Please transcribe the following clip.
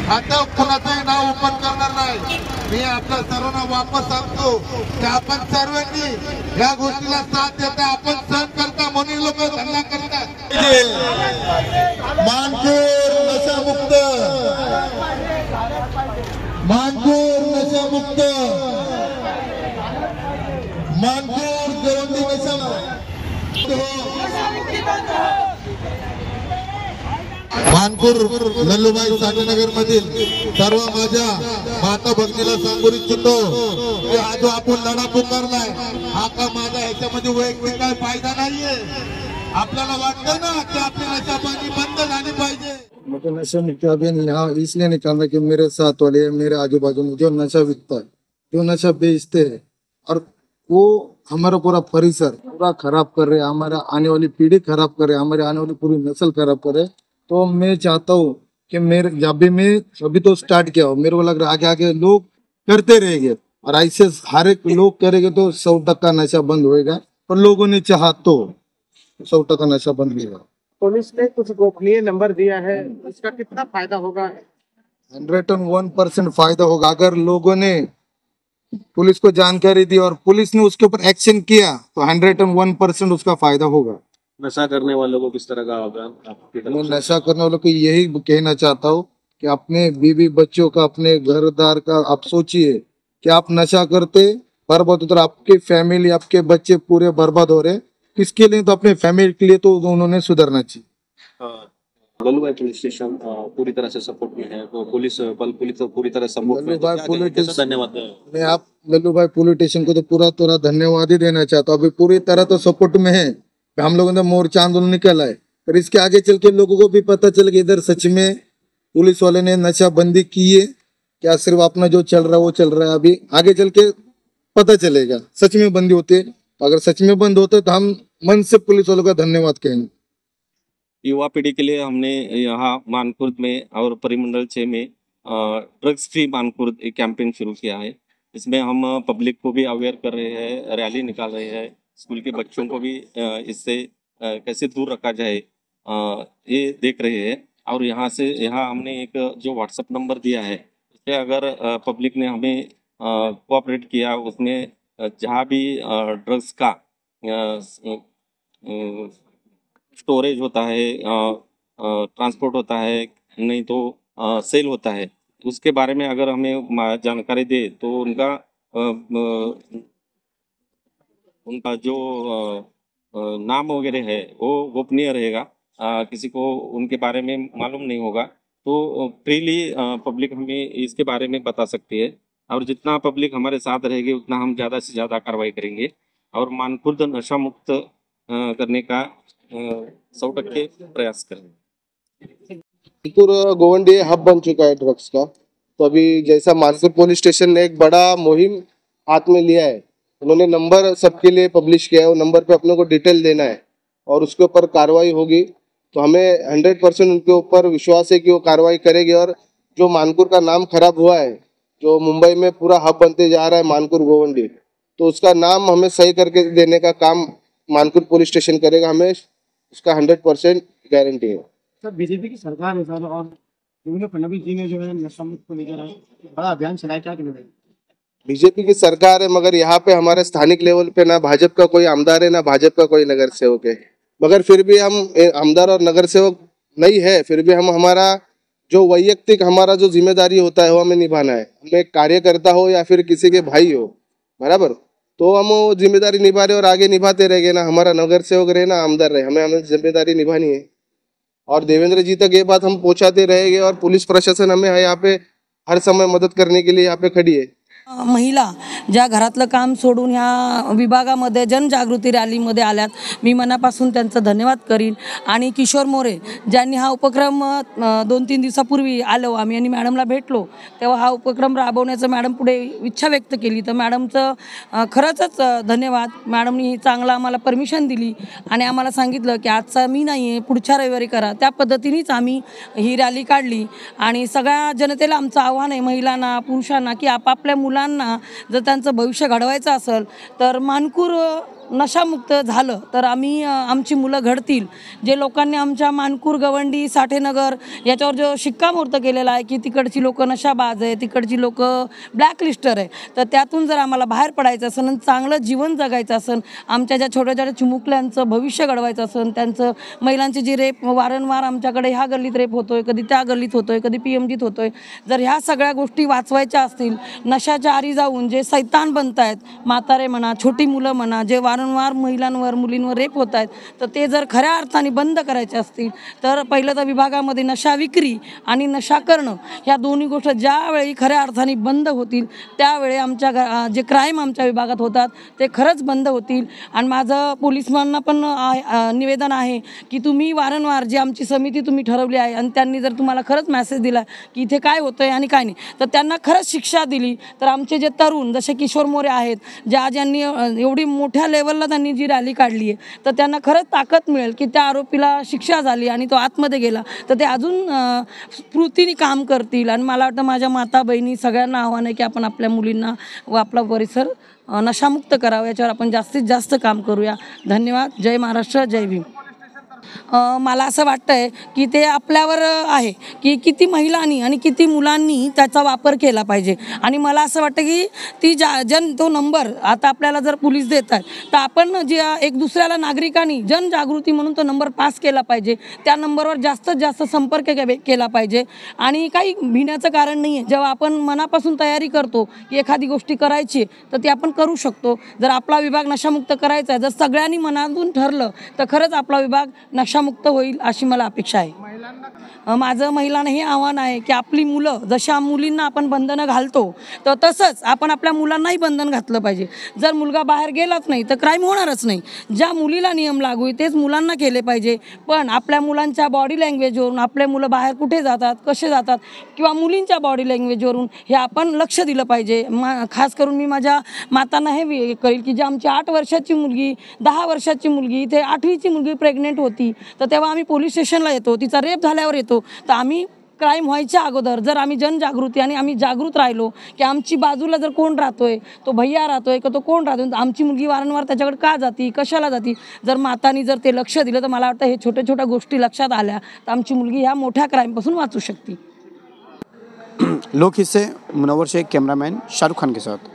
आता कुणाचंही नाव ओपन करणार नाही। मी आपल्या सर्वांना वापस सांगतो की आपण सर्वांनी या गोष्टीला साथ देता, आपण सहन करता म्हणून लोक धंदा करतात। मानपूर नशामुक्त, मानपूर नशामुक्त, मानपूर गोवंडी नशामुक्त। मानपूर लल्लूभाई साठेनगर मधील सर्व माझ्या माता भगिनीला सांगू इच्छितो की हा जो आपण लढा पुकारलाय हा का माझा ह्याच्यामध्ये वैयक्तिक काय फायदा नाहीये। आपल्याला वाटतं ना की आपली नशाबंदी बंद झाली पाहिजे। मुझे नशा मुक्ति अभियान यहाँ इसलिए निकालना कि मेरे साथ वाले मेरे आजू बाजू में जो नशा बिकता है, जो नशा बेचते हैं और वो हमारा पूरा परिसर पूरा खराब कर रहे हैं, हमारा आने वाली पीढ़ी खराब कर रहे हैं, हमारे आने वाली पूरी नस्ल खराब कर रहे हैं। तो मैं चाहता हूँ कि मेरे जब भी मैं अभी तो स्टार्ट किया हो, मेरे को लग रहा है आगे आगे लोग करते रहेंगे और ऐसे हर एक लोग करेंगे तो 100% नशा बंद होएगा। पर लोगों ने चाहा तो 100% नशा बंद होगा। पुलिस ने कुछ गोपनीय नंबर दिया है, इसका कितना फायदा होगा? 101% फायदा होगा। अगर लोगों ने पुलिस को जानकारी दी और पुलिस ने उसके ऊपर एक्शन किया तो 101% उसका फायदा होगा। नशा करने वालों को किस तरह का अभियान आपकी तरफ मैं से? नशा करने वालों को यही कहना चाहता हूँ कि अपने बीवी बच्चों का, अपने घरदार का आप सोचिए कि आप नशा करते बर्बाद होते, आपकी फैमिली, आपके बच्चे पूरे बर्बाद हो रहे। किसके लिए? तो अपने फैमिली के लिए तो उन्होंने सुधरना चाहिए। लल्लूभाई पुलिस स्टेशन पूरी तरह से सपोर्ट में है, तो पुलिस बल पुलिस पूरी तरह सपोर्ट में है। लल्लूभाई क्या पुलिस कहेंगे? कैसा धन्यवाद। मैं आप लल्लूभाई पुलिस स्टेशन को तो पूरा धन्यवाद ही देना चाहता हूँ। अभी पूरी तरह तो सपोर्ट में है। हम लोगों ने मोर्चा आंदोलन निकाला है, पर इसके आगे चल के लोगों को भी पता चल कि इधर सच में पुलिस वाले ने नशा बंदी की है, क्या सिर्फ अपना जो चल रहा है वो चल रहा है। अभी आगे चल के पता चलेगा सच में बंदी होती है। अगर सच में बंद होते तो हम मन से पुलिस वालों का धन्यवाद कहेंगे। युवा पीढ़ी के लिए हमने यहाँ मानपुर में और परिमंडल 6 में ड्रग्स फ्री मानपुर एक कैंपेन शुरू किया है। इसमें हम पब्लिक को भी अवेयर कर रहे हैं, रैली निकाल रहे हैं, स्कूल के बच्चों को भी इससे कैसे दूर रखा जाए ये देख रहे हैं। और यहाँ हमने एक जो व्हाट्सएप नंबर दिया है, उससे अगर पब्लिक ने हमें कोऑपरेट किया, उसमें जहाँ भी ड्रग्स का स्टोरेज होता है, ट्रांसपोर्ट होता है, नहीं तो सेल होता है, उसके बारे में अगर हमें जानकारी दे तो उनका जो नाम वगैरह है वो गोपनीय रहेगा। किसी को उनके बारे में मालूम नहीं होगा, तो फ्रीली पब्लिक हमें इसके बारे में बता सकती है। और जितना पब्लिक हमारे साथ रहेगी उतना हम ज़्यादा से ज़्यादा कार्रवाई करेंगे और मानपुर नशा मुक्त करने का 100% प्रयास करेंगे। मानपुर गोवंडी हब बन चुका है ड्रग्स का। तो अभी जैसा मानपुर पुलिस स्टेशन ने एक बड़ा मुहिम हाथ में लिया है, उन्होंने नंबर सबके लिए पब्लिश किया है। वो नंबर पे अपने को डिटेल देना है और उसके ऊपर कार्रवाई होगी। तो हमें 100% उनके ऊपर विश्वास है कि वो कार्रवाई करेगी। और जो मानपुर का नाम खराब हुआ है, जो मुंबई में पूरा हब बनते जा रहा है मानपुर गोवंडी, तो उसका नाम हमें सही करके देने का काम मानपुर पुलिस स्टेशन करेगा। हमें उसका 100% गारंटी है। सर, बीजेपी की सरकार है सर, और देवेंद्र फडणवीस जी ने जो है नशा मुक्त को लेकर बड़ा अभियान चलाया, क्या कहना है? बीजेपी की सरकार है, मगर यहाँ पे हमारे स्थानिक लेवल पे ना भाजपा का कोई आमदार है, ना भाजपा का कोई नगर सेवक है। मगर फिर भी हम आमदार और नगर सेवक नहीं है, फिर भी हम हमारा जो वैयक्तिक हमारा जो जिम्मेदारी होता है वो हमें निभाना है। हमें कार्यकर्ता हो या फिर किसी के भाई हो, बराबर, तो हम वो जिम्मेदारी निभा रहे और आगे निभाते रहेंगे। ना हमारा नगर सेवक रहे ना आमदार रहे, हमें जिम्मेदारी निभानी है और देवेंद्र जी तक ये बात हम पहुंचाते रहेंगे। और पुलिस प्रशासन हमें यहाँ पे हर समय मदत करने के लिए यहाँ पे खड़ी है। महिला ज्या घरातलं काम सोडून ह्या विभागामध्ये जनजागृती रॅलीमध्ये आल्यात, मी मनापासून त्यांचं धन्यवाद करीन। आणि किशोर मोरे ज्यांनी हा उपक्रम 2-3 दिवसापूर्वी आलो आम्ही आणि मॅडमला भेटलो, तेव्हा हा उपक्रम राबवण्याचं मॅडम पुढे इच्छा व्यक्त केली, तर मॅडमचं खरंच धन्यवाद। मॅडमनी चांगला आम्हाला परमिशन दिली आणि आम्हाला सांगितलं की आजचा मी नाही आहे, पुढच्या रविवारी करा। त्या पद्धतीनेच आम्ही ही रॅली काढली आणि सगळ्या जनतेला आमचं आव्हान आहे, महिलांना पुरुषांना, की आपापल्या मुलांना जर त्यांचं भविष्य घडवायचं असेल तर मानपूर नशामुक्त झालं तर आमची मुलं घडतील. जे लोकांनी आमच्या मानपूर, गवंडी, साठेनगर याच्यावर जो शिक्कामोर्तब केलेला आहे की तिकडची लोक नशाबाज आहे, तिकडची लोक ब्लॅकलिस्टर आहे, तर त्यातून जर आम्हाला बाहेर पडायचं असेल आणि चांगलं जीवन जगायचं असेल, आमच्या ज्या छोट्या छोट्या चिमुकल्यांचं भविष्य घडवायचं असेल, त्यांचं महिलांची जी रेप वारंवार आमच्याकडे ह्या गल्लीत रेप होतोय, कधी त्या गल्लीत होतोय, कधी PMGत होतोय, जर ह्या सगळ्या गोष्टी वाचवायच्या असतील, नशाच्या आरी जाऊन जे सैतान बनत आहेत, म्हातारे म्हणा, छोटी मुलं म्हणा, जे वारंवार महिलांवर मुलींवर रेप होत आहेत, तर ते जर खऱ्या अर्थाने बंद करायचे असतील तर पहिलं तर विभागामध्ये नशा विक्री आणि नशा करणं ह्या दोन्ही गोष्टी ज्यावेळी खऱ्या अर्थाने बंद होतील त्यावेळी आमच्या जे क्राईम आमच्या विभागात होतात ते खरंच बंद होतील. आणि माझं पोलिसांना पण निवेदन आहे की तुम्ही वारंवार जी आमची समिती तुम्ही ठरवली आहे आणि त्यांनी जर तुम्हाला खरंच मेसेज दिला की इथे काय होतं आहे आणि काय नाही, तर त्यांना खरंच शिक्षा दिली तर आमचे जे तरुण जसे किशोर मोरे आहेत, ज्यांनी एवढी मोठ्या लेवलला त्यांनी जी रॅली काढली आहे, तर त्यांना खरंच ताकद मिळेल की त्या आरोपीला शिक्षा झाली आणि तो आतमध्ये गेला तर ते अजून स्फूर्तीने काम करतील. आणि मला वाटतं माझ्या माता बहिणी सगळ्यांना आव्हान आहे की आपण आपल्या मुलींना व आपला परिसर नशामुक्त करावं, याच्यावर आपण जास्तीत जास्त काम करूया. धन्यवाद. जय महाराष्ट्र, जय भीम. मला असं वाटतं आहे की ते आपल्यावर आहे की किती महिलांनी आणि किती मुलांनी त्याचा वापर केला पाहिजे. आणि मला असं वाटतं की तो नंबर आता आपल्याला जर पोलीस देत आहेत तर आपण जे एक दुसऱ्याला नागरिकांनी जनजागृती म्हणून तो नंबर पास केला पाहिजे, त्या नंबरवर जास्तीत जास्त संपर्क केला पाहिजे. आणि काही भिण्याचं कारण नाही आहे. जेव्हा आपण मनापासून तयारी करतो की एखादी गोष्टी करायची तर ती आपण करू शकतो. जर आपला विभाग नशामुक्त करायचा आहे, जर सगळ्यांनी मनातून ठरलं तर खरंच आपला विभाग नशामुक्त होईल अशी मला अपेक्षा आहे. माझं महिलांना हे आव्हान आहे की आपली मुलं जशा मुलींना आपण बंधनं घालतो तर तसंच आपण आपल्या मुलांनाही बंधन घातलं पाहिजे. जर मुलगा बाहेर गेलाच नाही तर क्राईम होणारच नाही. ज्या मुलीला नियम लागू आहे तेच मुलांना केले पाहिजे. पण आपल्या मुलांच्या बॉडी लँग्वेजवरून आपले मुलं बाहेर कुठे जातात, कसे जातात किंवा मुलींच्या बॉडी लँग्वेजवरून हे आपण लक्ष दिलं पाहिजे. खास करून मी माझ्या मातांना हे कळेल की जी आमची 8 वर्षाची मुलगी, 10 वर्षाची मुलगी, इथे 8वीची मुलगी प्रेग्नेंट होती तर तेव्हा आम्ही पोलीस स्टेशनला येतो, तिचा रेप झाल्यावर येतो. तर आम्ही क्राईम व्हायच्या अगोदर जर आम्ही जनजागृती आणि आम्ही जागृत राहिलो की आमची बाजूला जर कोण राहतोय, तो भैया राहतोय का तो कोण राहतोय, आमची मुलगी वारंवार त्याच्याकडे का जाती, कशाला जाती, जर मातांनी जर ते लक्ष दिलं तर मला वाटतं हे छोट्या छोट्या गोष्टी लक्षात आल्या तर आमची मुलगी ह्या मोठ्या क्राईमपासून वाचू शकते. लोक हिस्से मुनव्वर शेख, कैमरामैन शाहरुख खान के साथ.